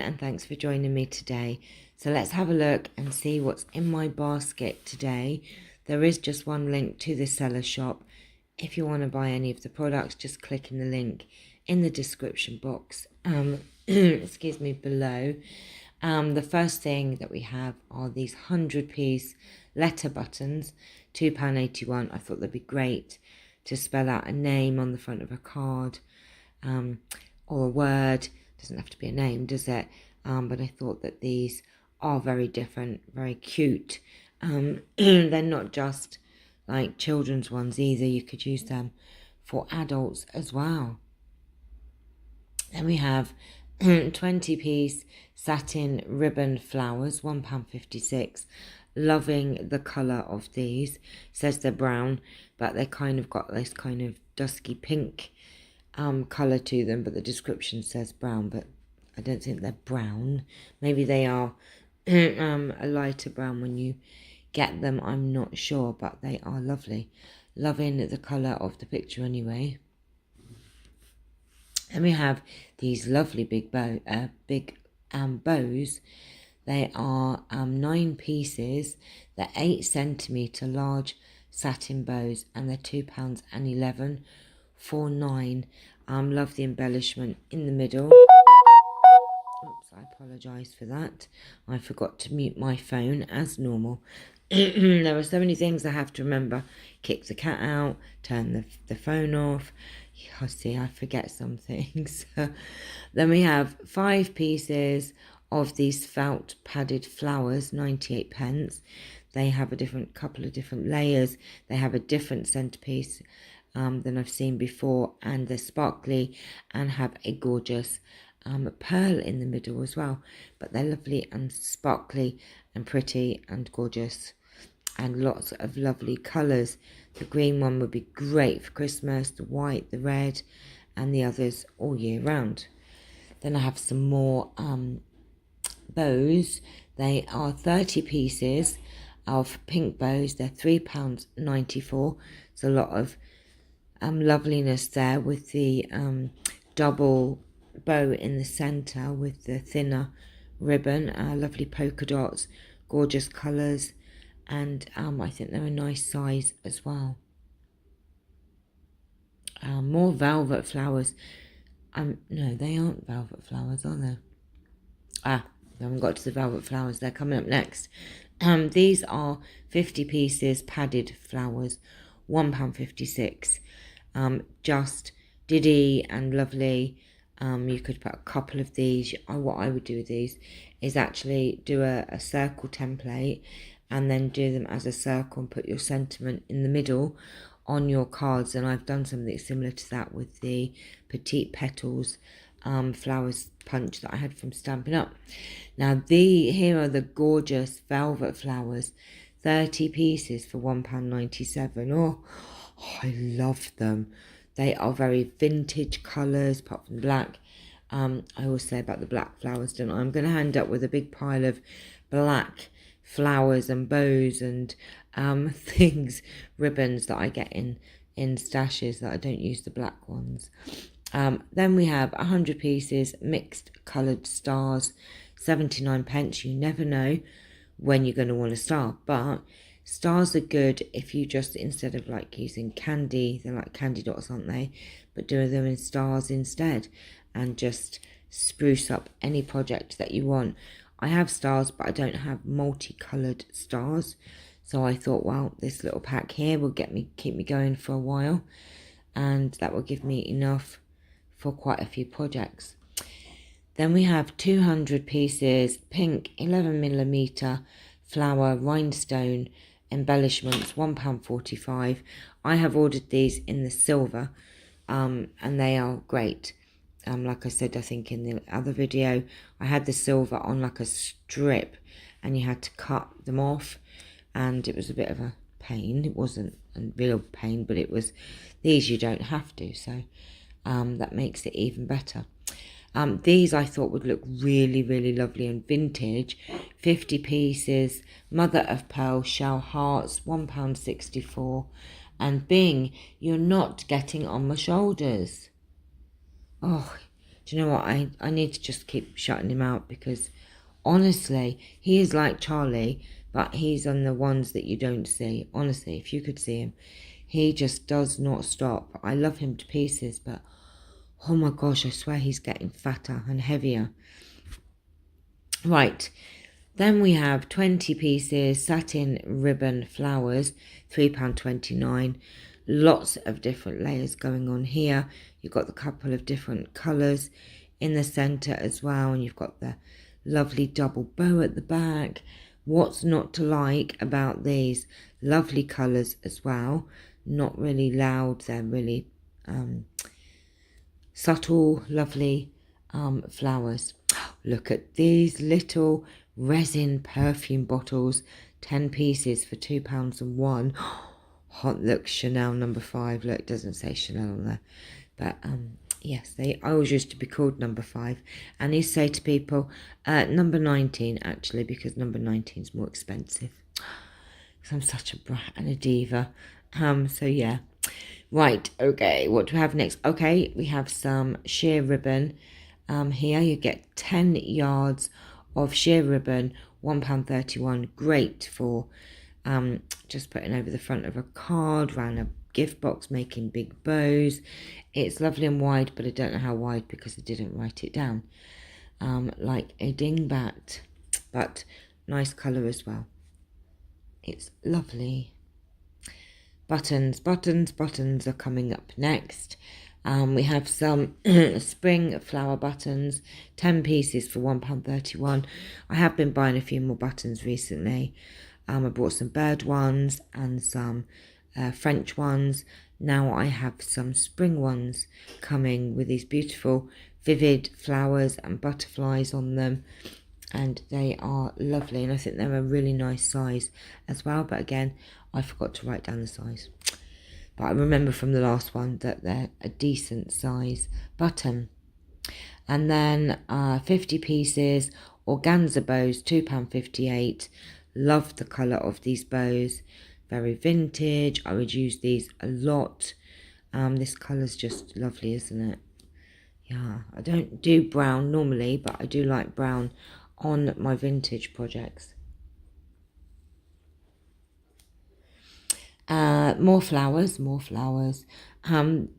and thanks for joining me today. So let's have a look and see what's in my basket today. There is just one link to the seller shop. If you want to buy any of the products, just click in the link in the description box excuse me, below. The first thing that we have are these 100-piece letter buttons, £2.81. I thought they'd be great to spell out a name on the front of a card, or a word. Doesn't have to be a name, does it? But I thought that these are very different, very cute. They're not just like children's ones either. You could use them for adults as well. Then we have 20-piece satin ribbon flowers, £1.56. Loving the colour of these. It says they're brown, but they kind of got this kind of dusky pink colour to them, but the description says brown, but I don't think they're brown. Maybe they are a lighter brown when you get them, I'm not sure, but they are lovely. Loving the colour of the picture anyway. And we have these lovely big bows. They are 9 pieces. They're 8 centimetre large satin bows, and they're £2.11 for 9. Love the embellishment in the middle. Oops, I apologise for that. I forgot to mute my phone as normal. There are so many things I have to remember. Kick the cat out, turn the phone off. I see, I forget some things. Then we have 5 pieces of these felt padded flowers, 98p. They have a couple of different layers. They have a different centerpiece than I've seen before, and they're sparkly and have a gorgeous pearl in the middle as well. But they're lovely and sparkly and pretty and gorgeous, and lots of lovely colours. The green one would be great for Christmas, the white, the red, and the others all year round. Then I have some more bows. They are 30 pieces of pink bows. They're £3.94. There's a lot of loveliness there with the double bow in the centre with the thinner ribbon. Lovely polka dots, gorgeous colours, and I think they're a nice size as well. More velvet flowers. No, they aren't velvet flowers, are they? I haven't got to the velvet flowers. They're coming up next. These are 50 pieces padded flowers, £1.56. Just diddy and lovely. You could put a couple of these. What I would do with these is actually do a circle template and then do them as a circle and put your sentiment in the middle on your cards. And I've done something similar to that with the Petite Petals flowers punch that I had from Stampin' Up. Now here are the gorgeous velvet flowers, 30 pieces for £1.97. Oh, I love them. They are very vintage colours, apart from black. I always say about the black flowers, don't I? I'm going to end up with a big pile of black flowers and bows and things, ribbons that I get in stashes that I don't use the black ones. Then we have 100 pieces mixed coloured stars, 79p. You never know when you're going to want a star, but stars are good if you just, instead of like using candy, they're like candy dots, aren't they? But doing them in stars instead, and just spruce up any project that you want. I have stars, but I don't have multicoloured stars. So I thought, well, this little pack here will keep me going for a while, and that will give me enough for quite a few projects. Then we have 200 pieces pink 11mm flower rhinestone embellishments, £1.45. I have ordered these in the silver, and they are great. Like I said, I think in the other video, I had the silver on like a strip, and you had to cut them off, and it was a bit of a pain. It wasn't a real pain, but it was. These you don't have to, so that makes it even better. These I thought would look really, really lovely and vintage. 50 pieces, mother of pearl shell hearts, £1.64. And Bing, you're not getting on my shoulders. Oh, Do you know what? I need to just keep shutting him out, because honestly, he is like Charlie, but he's on the ones that you don't see. Honestly, if you could see him, he just does not stop. I love him to pieces, but oh my gosh, I swear he's getting fatter and heavier. Right, then we have 20 pieces satin ribbon flowers, £3.29. Lots of different layers going on here. You've got the couple of different colours in the centre as well, and you've got the lovely double bow at the back. What's not to like about these? Lovely colours as well. Not really loud, they're really subtle, lovely flowers. Look at these little resin perfume bottles, 10 pieces for £2.01. Hot, look, Channelle number 5. Look, it doesn't say Channelle on there, but yes, they always used to be called number 5. And you say to people number 19, actually, because number 19 is more expensive, because I'm such a brat and a diva. So yeah. Right, okay, what do we have next? Okay, we have some sheer ribbon. Here you get 10 yards of sheer ribbon, £1.31. Great for just putting over the front of a card, around a gift box, making big bows. It's lovely and wide, but I don't know how wide because I didn't write it down. Like a dingbat, but nice colour as well. It's lovely. Buttons are coming up next. We have some spring flower buttons, 10 pieces for £1.31. I have been buying a few more buttons recently. I bought some bird ones and some French ones. Now I have some spring ones coming with these beautiful vivid flowers and butterflies on them, and they are lovely, and I think they're a really nice size as well, but again, I forgot to write down the size. But I remember from the last one that they're a decent size button. And then 50 pieces organza bows, £2.58. Love the colour of these bows. Very vintage. I would use these a lot. This colour's just lovely, isn't it? Yeah, I don't do brown normally, but I do like brown on my vintage projects. More flowers.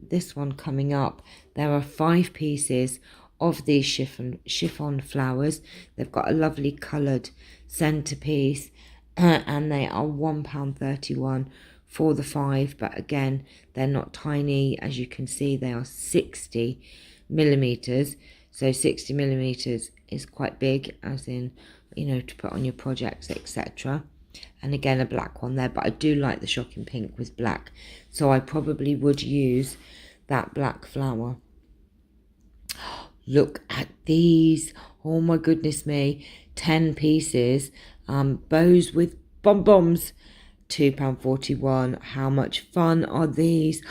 This one coming up, there are 5 pieces of these chiffon flowers. They've got a lovely coloured centerpiece, and they are £1.31 for the 5, but again, they're not tiny. As you can see, they are 60 millimeters, so 60 millimeters is quite big, as in, you know, to put on your projects, etc. And again, a black one there, but I do like the shocking pink with black, so I probably would use that black flower. Look at these. Oh my goodness me. 10 pieces. Bows with pom-poms. £2.41. How much fun are these?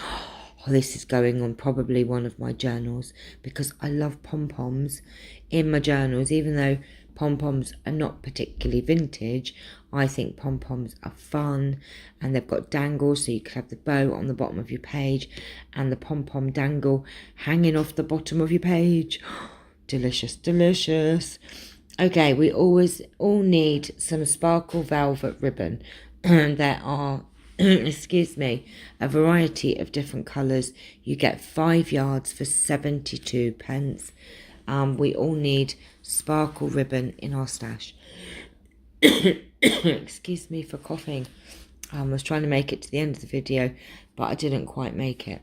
Oh, this is going on probably one of my journals, because I love pom-poms in my journals. Even though pom-poms are not particularly vintage, I think pom-poms are fun, and they've got dangles, so you could have the bow on the bottom of your page and the pom-pom dangle hanging off the bottom of your page. Delicious, delicious. Okay, we all need some sparkle velvet ribbon. There are excuse me, a variety of different colours. You get 5 yards for 72 pence. We all need sparkle ribbon in our stash. Excuse me for coughing. I was trying to make it to the end of the video, but I didn't quite make it.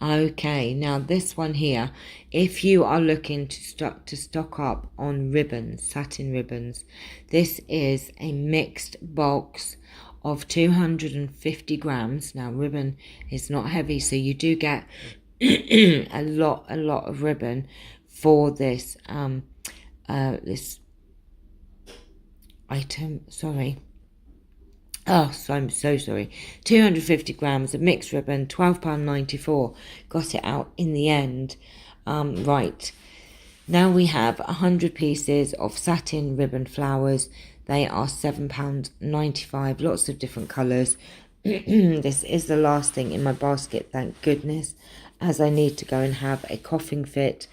Okay, now this one here, if you are looking to stock up on ribbons, satin ribbons, this is a mixed box of 250 grams. Now, ribbon is not heavy, so you do get a lot of ribbon for this this item. Sorry. Oh, so I'm so sorry. 250 grams of mixed ribbon, £12.94. Got it out in the end. Right. Now we have 100 pieces of satin ribbon flowers. They are £7.95. Lots of different colours. This is the last thing in my basket, thank goodness. as I need to go and have a coughing fit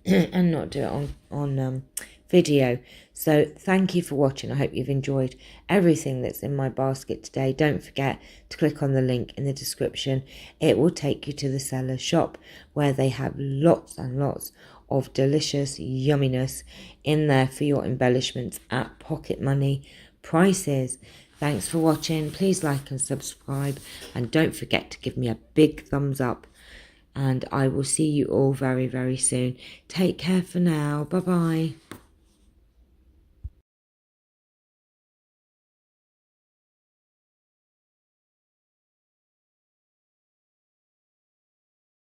and not do it on video. So thank you for watching. I hope you've enjoyed everything that's in my basket today. Don't forget to click on the link in the description. It will take you to the seller's shop where they have lots and lots of delicious yumminess in there for your embellishments at pocket money prices. Thanks for watching. Please like and subscribe, and don't forget to give me a big thumbs up, and I will see you all very, very soon. Take care for now. Bye bye.